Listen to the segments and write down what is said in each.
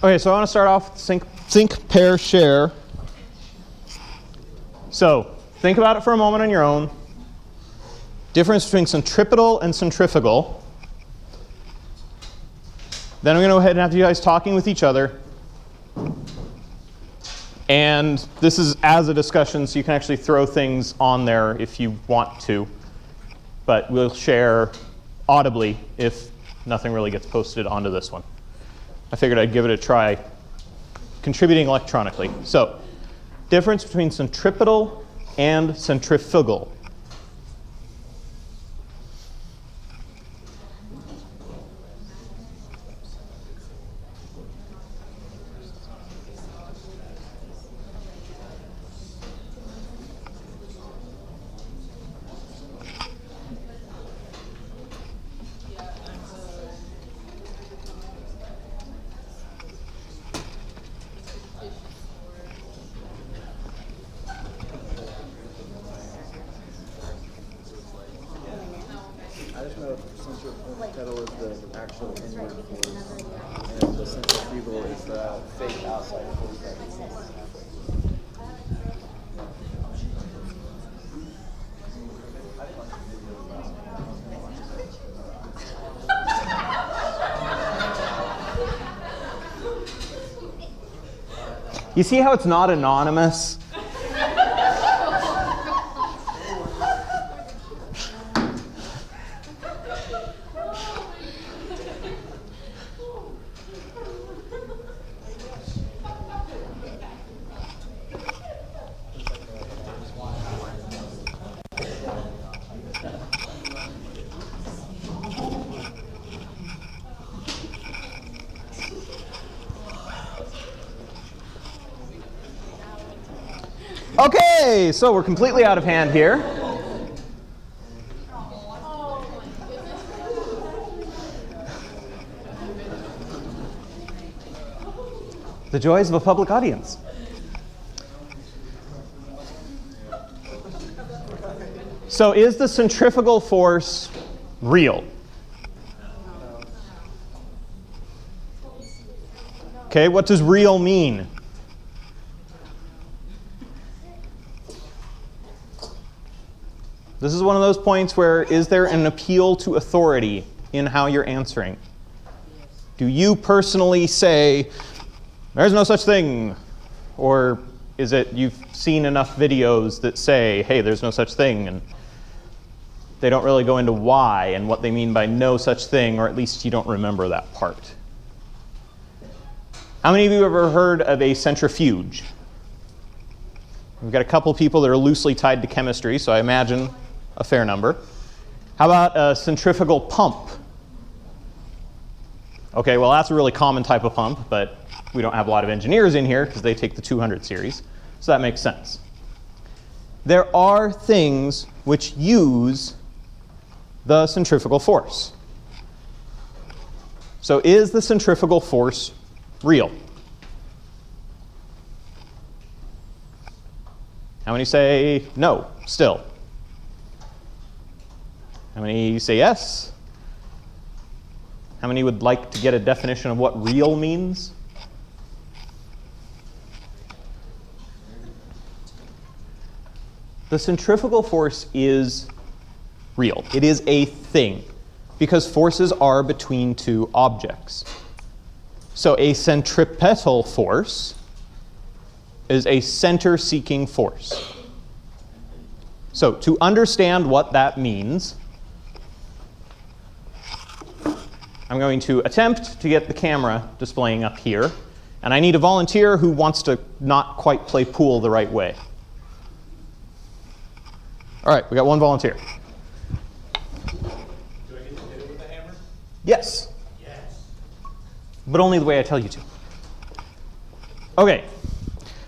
Okay, so I want to start off with think, pair, share. So think about it for a moment on your own. Difference between centripetal and centrifugal. Then I'm going to go ahead and have you guys talking with each other. And this is as a discussion, so you can actually throw things on there if you want to. But we'll share audibly if nothing really gets posted onto this one. I figured I'd give it a try contributing electronically. So, difference between centripetal and centrifugal. Centripetal is the actual inward force, and the centrifugal is the fake outside force. You see how it's not anonymous? Okay, so we're completely out of hand here. The joys of a public audience. So is the centrifugal force real? Okay, what does real mean? This is one of those points where is there an appeal to authority in how you're answering? Do you personally say, there's no such thing? Or is it you've seen enough videos that say, hey, there's no such thing, and they don't really go into why and what they mean by no such thing, or at least you don't remember that part. How many of you have ever heard of a centrifuge? We've got a couple people that are loosely tied to chemistry, so I imagine a fair number. How about a centrifugal pump? Okay, well that's a really common type of pump, but we don't have a lot of engineers in here because they take the 200 series, so that makes sense. There are things which use the centrifugal force. So is the centrifugal force real? How many say no, still? How many say yes? How many would like to get a definition of what real means? The centrifugal force is real. It is a thing, because forces are between two objects. So a centripetal force is a center-seeking force. So to understand what that means, I'm going to attempt to get the camera displaying up here, and I need a volunteer who wants to not quite play pool the right way. All right, we got one volunteer. Do I get to hit it with the hammer? Yes. Yes. But only the way I tell you to. Okay,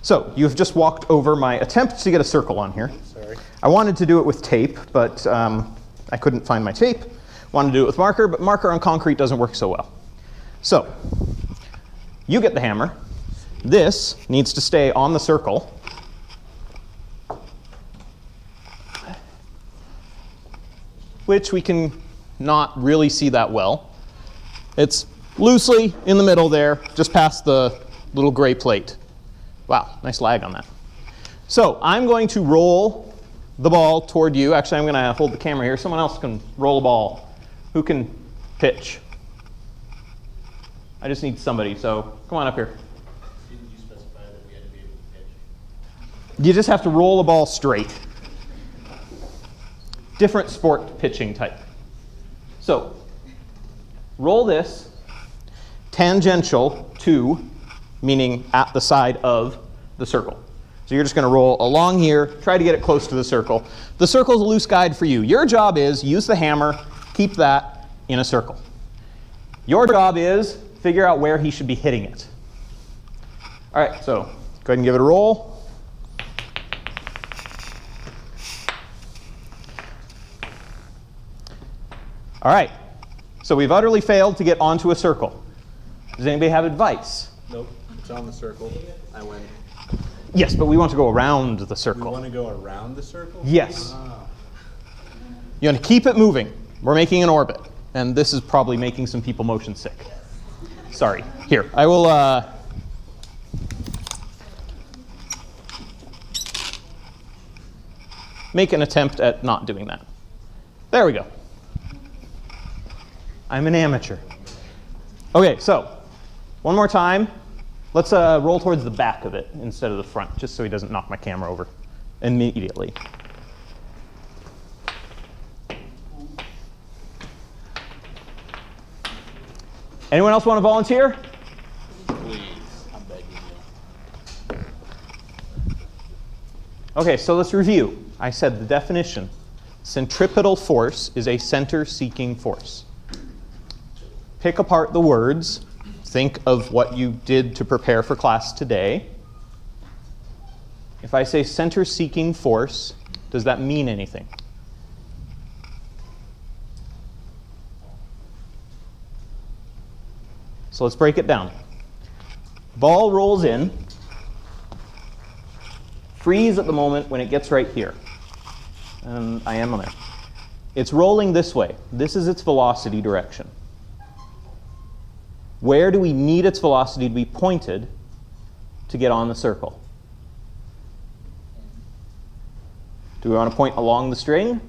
so you've just walked over my attempt to get a circle on here. Sorry. I wanted to do it with tape, but I couldn't find my tape. Wanted to do it with marker, but marker on concrete doesn't work so well. So you get the hammer. This needs to stay on the circle. Which we can not really see that well. It's loosely in the middle there, just past the little gray plate. Wow, nice lag on that. So I'm going to roll the ball toward you. Actually, I'm going to hold the camera here. Someone else can roll a ball. Who can pitch? I just need somebody, so come on up here. Didn't you specify that we had to be able to pitch? You just have to roll a ball straight. Different sport pitching type. So roll this tangential to, meaning at the side of the circle. So you're just going to roll along here, try to get it close to the circle. The circle is a loose guide for you. Your job is use the hammer, keep that in a circle. Your job is figure out where he should be hitting it. All right, so go ahead and give it a roll. All right, so we've utterly failed to get onto a circle. Does anybody have advice? Nope, it's on the circle. I went. Yes, but we want to go around the We circle. want to go around the circle? Yes. Ah. You want to keep it moving. We're making an orbit. And this is probably making some people motion sick. Sorry. Here, I will make an attempt at not doing that. There we go. I'm an amateur. OK, so one more time. Let's roll towards the back of it instead of the front, just so he doesn't knock my camera over immediately. Anyone else want to volunteer? Please, I'm begging you. OK, so let's review. I said the definition. Centripetal force is a center-seeking force. Pick apart the words. Think of what you did to prepare for class today. If I say center-seeking force, does that mean anything? So let's break it down. Ball rolls in. Freeze at the moment when it gets right here. And I am on there. It's rolling this way. This is its velocity direction. Where do we need its velocity to be pointed to get on the circle? Do we want to point along the string?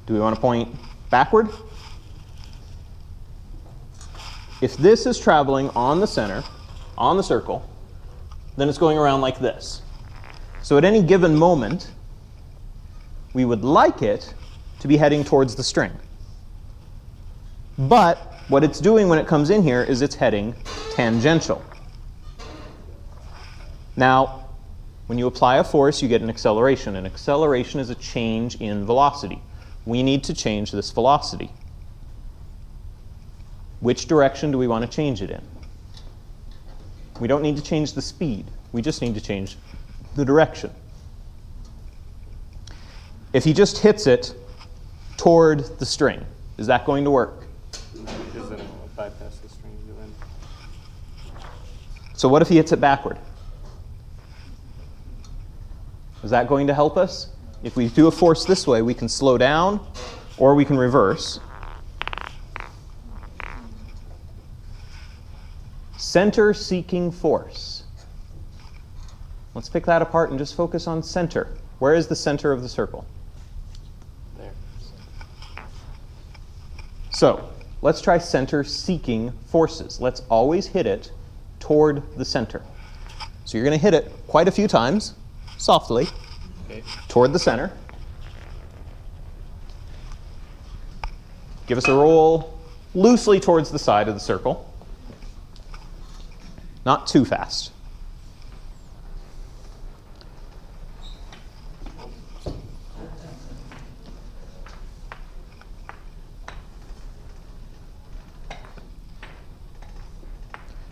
Do we want to point backward? If this is traveling on the center, on the circle, then it's going around like this. So at any given moment, we would like it to be heading towards the string. But what it's doing when it comes in here is it's heading tangential. Now, when you apply a force, you get an acceleration. An acceleration is a change in velocity. We need to change this velocity. Which direction do we want to change it in? We don't need to change the speed. We just need to change the direction. If he just hits it toward the string, is that going to work? Because then it will bypass the string to end. So what if he hits it backward? Is that going to help us? If we do a force this way, we can slow down or we can reverse. Center-seeking force. Let's pick that apart and just focus on center. Where is the center of the circle? There. So let's try center-seeking forces. Let's always hit it toward the center. So you're going to hit it quite a few times, softly, Okay. toward the center. Give us a roll loosely towards the side of the circle. Not too fast.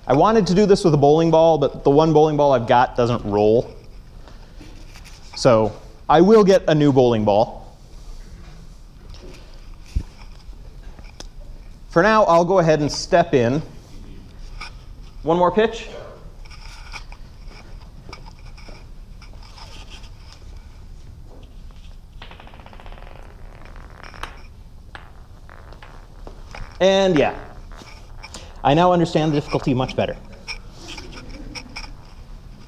I wanted to do this with a bowling ball, but the one bowling ball I've got doesn't roll. So I will get a new bowling ball. For now, I'll go ahead and step in. One more pitch. And yeah, I now understand the difficulty much better.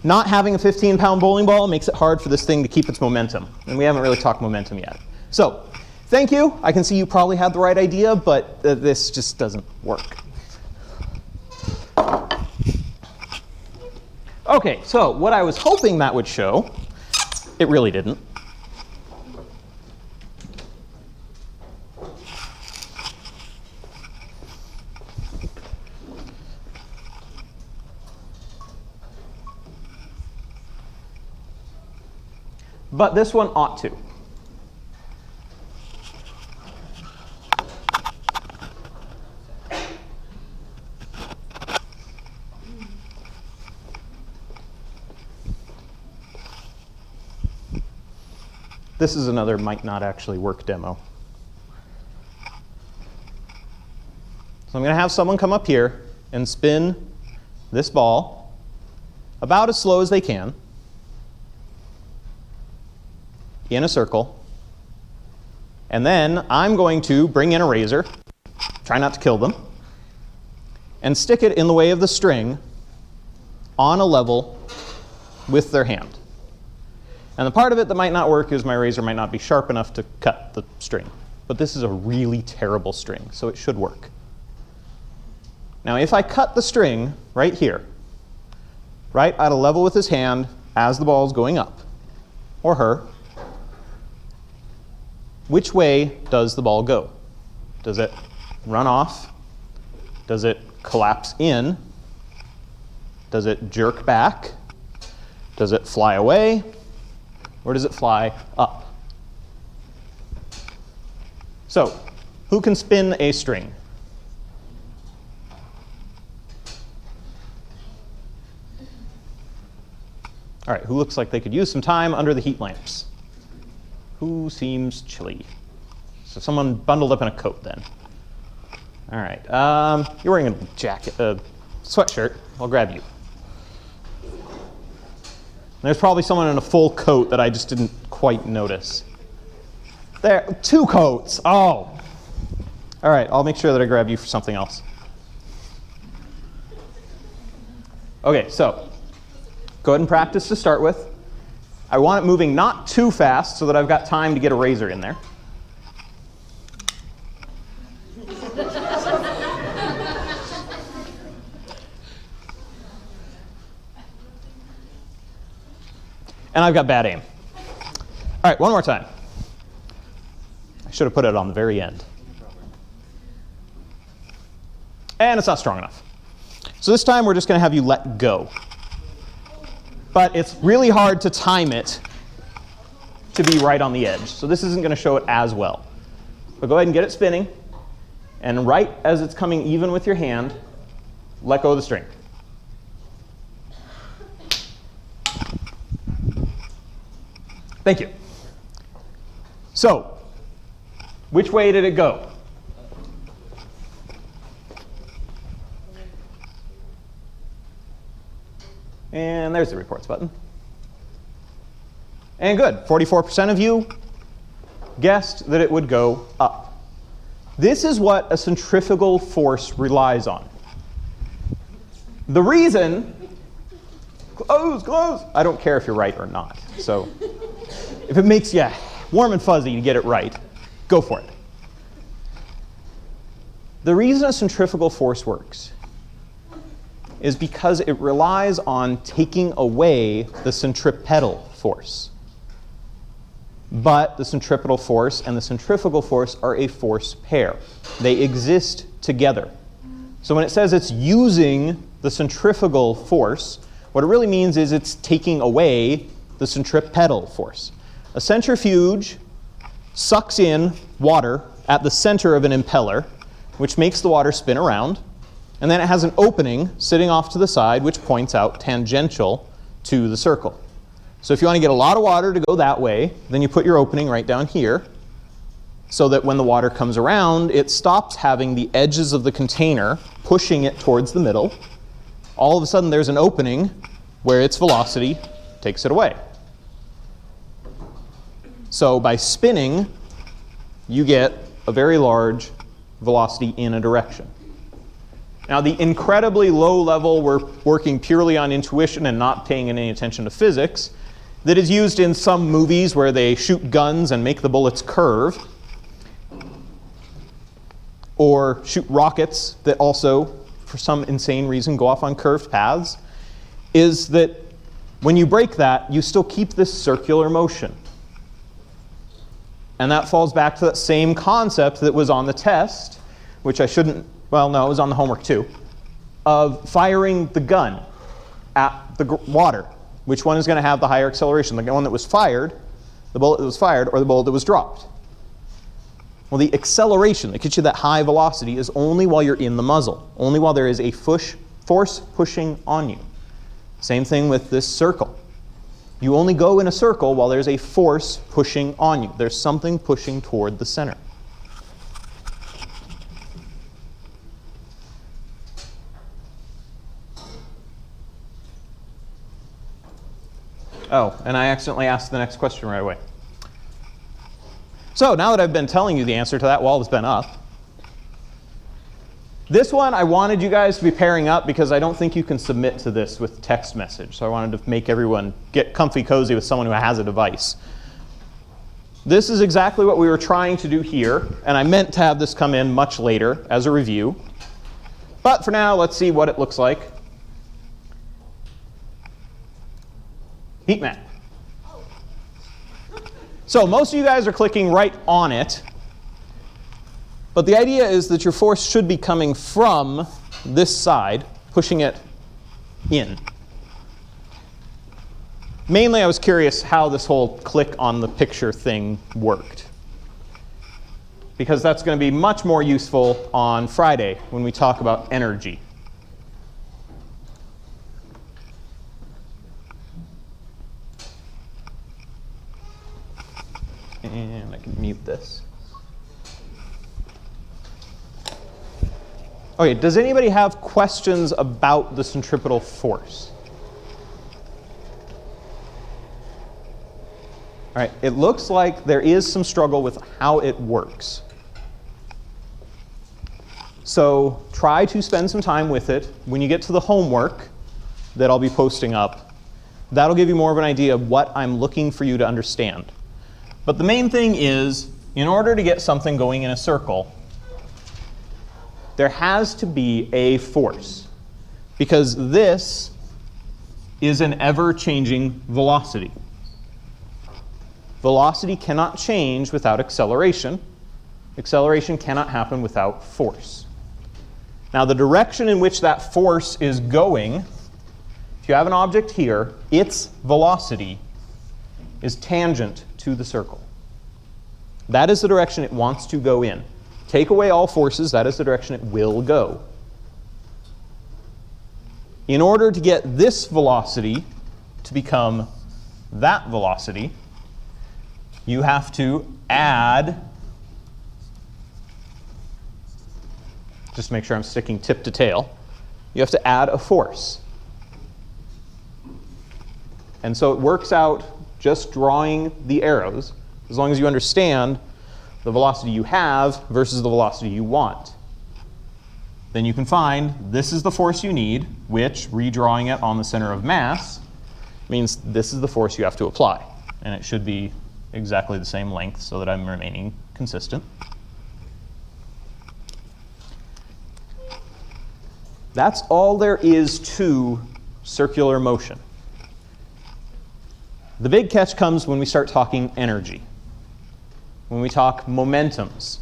Not having a 15-pound bowling ball makes it hard for this thing to keep its momentum. And we haven't really talked momentum yet. So, thank you. I can see you probably had the right idea, but this just doesn't work. OK, so what I was hoping that would show, it really didn't. But this one ought to. This is another might not actually work demo. So I'm going to have someone come up here and spin this ball about as slow as they can in a circle. And then I'm going to bring in a razor, try not to kill them, and stick it in the way of the string on a level with their hand. And the part of it that might not work is my razor might not be sharp enough to cut the string. But this is a really terrible string, so it should work. Now, if I cut the string right here, right at a level with his hand as the ball is going up, or her, which way does the ball go? Does it run off? Does it collapse in? Does it jerk back? Does it fly away? Or does it fly up? So, who can spin a string? All right, who looks like they could use some time under the heat lamps? Who seems chilly? So someone bundled up in a coat then. All right, you're wearing a jacket, a sweatshirt. I'll grab you. There's probably someone in a full coat that I just didn't quite notice. There, 2 coats. Oh. All right, I'll make sure that I grab you for something else. OK, so go ahead and practice to start with. I want it moving not too fast so that I've got time to get a razor in there. And I've got bad aim. All right, one more time. I should have put it on the very end. And it's not strong enough. So this time we're just going to have you let go. But it's really hard to time it to be right on the edge. So this isn't going to show it as well. But go ahead and get it spinning. And right as it's coming even with your hand, let go of the string. Thank you. So, which way did it go? And there's the reports button. And good, 44% of you guessed that it would go up. This is what a centrifugal force relies on. The reason, close, I don't care if you're right or not. So if it makes you warm and fuzzy to get it right, go for it. The reason a centrifugal force works is because it relies on taking away the centripetal force. But the centripetal force and the centrifugal force are a force pair. They exist together. So when it says it's using the centrifugal force, what it really means is it's taking away the centripetal force. A centrifuge sucks in water at the center of an impeller, which makes the water spin around. And then it has an opening sitting off to the side, which points out tangential to the circle. So if you want to get a lot of water to go that way, then you put your opening right down here, so that when the water comes around, it stops having the edges of the container pushing it towards the middle. All of a sudden, there's an opening where its velocity takes it away. So by spinning, you get a very large velocity in a direction. Now, the incredibly low level, we're working purely on intuition and not paying any attention to physics, that is used in some movies where they shoot guns and make the bullets curve, or shoot rockets that also, for some insane reason, go off on curved paths, is that when you break that, you still keep this circular motion. And that falls back to that same concept that was on the test, which I shouldn't, well, no, it was on the homework too, of firing the gun at the water. Which one is going to have the higher acceleration? The one that was fired, the bullet that was fired, or the bullet that was dropped? Well, the acceleration that gets you that high velocity is only while you're in the muzzle, only while there is a force pushing on you. Same thing with this circle. You only go in a circle while there's a force pushing on you. There's something pushing toward the center. Oh, and I accidentally asked the next question right away. So now that I've been telling you the answer to that while it's been up, this one I wanted you guys to be pairing up because I don't think you can submit to this with text message. So I wanted to make everyone get comfy cozy with someone who has a device. This is exactly what we were trying to do here, and I meant to have this come in much later as a review. But for now, let's see what it looks like. Heat map. So most of you guys are clicking right on it. But the idea is that your force should be coming from this side, pushing it in. Mainly I was curious how this whole click on the picture thing worked. Because that's going to be much more useful on Friday when we talk about energy. And I can mute this. Okay, does anybody have questions about the centripetal force? All right, it looks like there is some struggle with how it works. So try to spend some time with it. When you get to the homework that I'll be posting up, that'll give you more of an idea of what I'm looking for you to understand. But the main thing is, in order to get something going in a circle, there has to be a force, because this is an ever-changing velocity. Velocity cannot change without acceleration. Acceleration cannot happen without force. Now, the direction in which that force is going, if you have an object here, its velocity is tangent to the circle. That is the direction it wants to go in. Take away all forces, that is the direction it will go. In order to get this velocity to become that velocity, you have to add, just make sure I'm sticking tip to tail, you have to add a force. And so it works out just drawing the arrows, as long as you understand the velocity you have versus the velocity you want. Then you can find this is the force you need, which, redrawing it on the center of mass, means this is the force you have to apply. And it should be exactly the same length so that I'm remaining consistent. That's all there is to circular motion. The big catch comes when we start talking energy. When we talk momentums,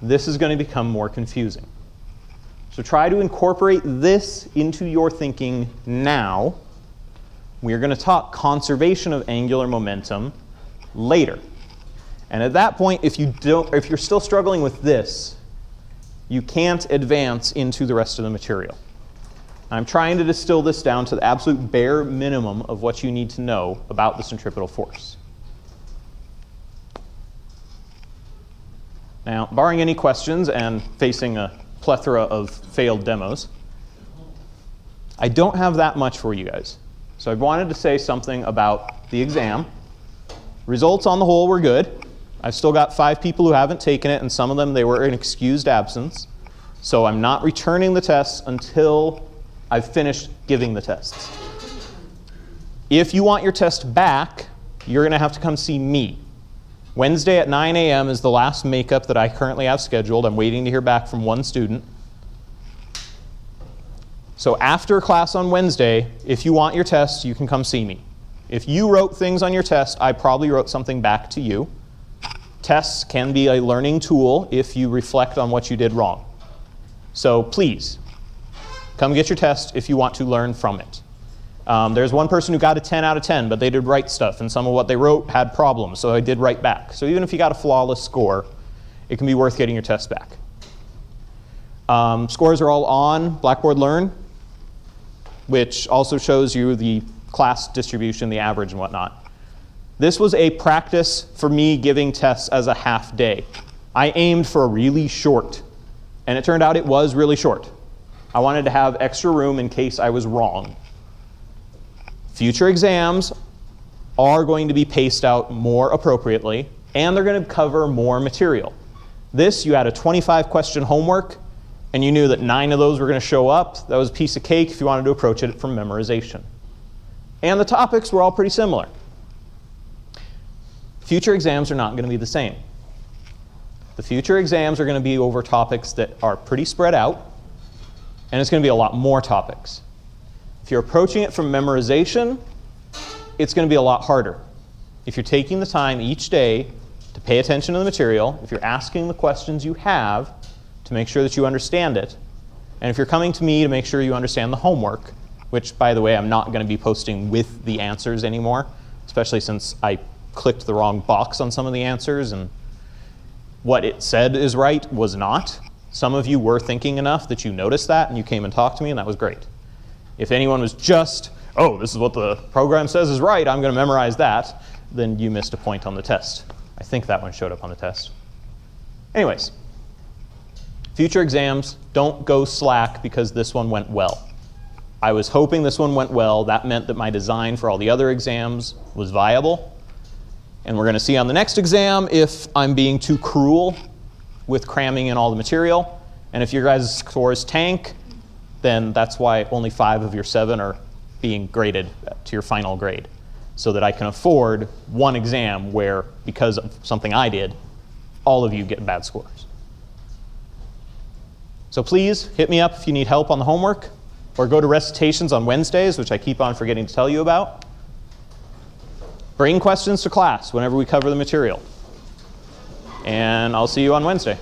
this is going to become more confusing. So try to incorporate this into your thinking now. We are going to talk conservation of angular momentum later. And at that point, if you're still struggling with this, you can't advance into the rest of the material. I'm trying to distill this down to the absolute bare minimum of what you need to know about the centripetal force. Now, barring any questions and facing a plethora of failed demos, I don't have that much for you guys. So I wanted to say something about the exam. Results on the whole were good. I've still got 5 people who haven't taken it, and some of them, they were in excused absence. So I'm not returning the tests until I've finished giving the tests. If you want your test back, you're going to have to come see me. Wednesday at 9 a.m. is the last makeup that I currently have scheduled. I'm waiting to hear back from one student. So after class on Wednesday, if you want your test, you can come see me. If you wrote things on your test, I probably wrote something back to you. Tests can be a learning tool if you reflect on what you did wrong. So please, come get your test if you want to learn from it. There's one person who got a 10 out of 10, but they did write stuff, and some of what they wrote had problems, so I did write back. So even if you got a flawless score, it can be worth getting your test back. Scores are all on Blackboard Learn, which also shows you the class distribution, the average and whatnot. This was a practice for me giving tests as a half day. I aimed for a really short, and it turned out it was really short. I wanted to have extra room in case I was wrong. Future exams are going to be paced out more appropriately, and they're going to cover more material. This, you had a 25-question homework, and you knew that 9 of those were going to show up. That was a piece of cake if you wanted to approach it from memorization. And the topics were all pretty similar. Future exams are not going to be the same. The future exams are going to be over topics that are pretty spread out, and it's going to be a lot more topics. If you're approaching it from memorization, it's going to be a lot harder. If you're taking the time each day to pay attention to the material, if you're asking the questions you have to make sure that you understand it, and if you're coming to me to make sure you understand the homework, which, by the way, I'm not going to be posting with the answers anymore, especially since I clicked the wrong box on some of the answers, and what it said is right was not. Some of you were thinking enough that you noticed that, and you came and talked to me, and that was great. If anyone was just, oh, this is what the program says is right, I'm going to memorize that, then you missed a point on the test. I think that one showed up on the test. Anyways, future exams, don't go slack because this one went well. I was hoping this one went well. That meant that my design for all the other exams was viable. And we're going to see on the next exam if I'm being too cruel with cramming in all the material. And if your guys' scores tank, then that's why only 5 of your 7 are being graded to your final grade, so that I can afford one exam where, because of something I did, all of you get bad scores. So please hit me up if you need help on the homework, or go to recitations on Wednesdays, which I keep on forgetting to tell you about. Bring questions to class whenever we cover the material. And I'll see you on Wednesday.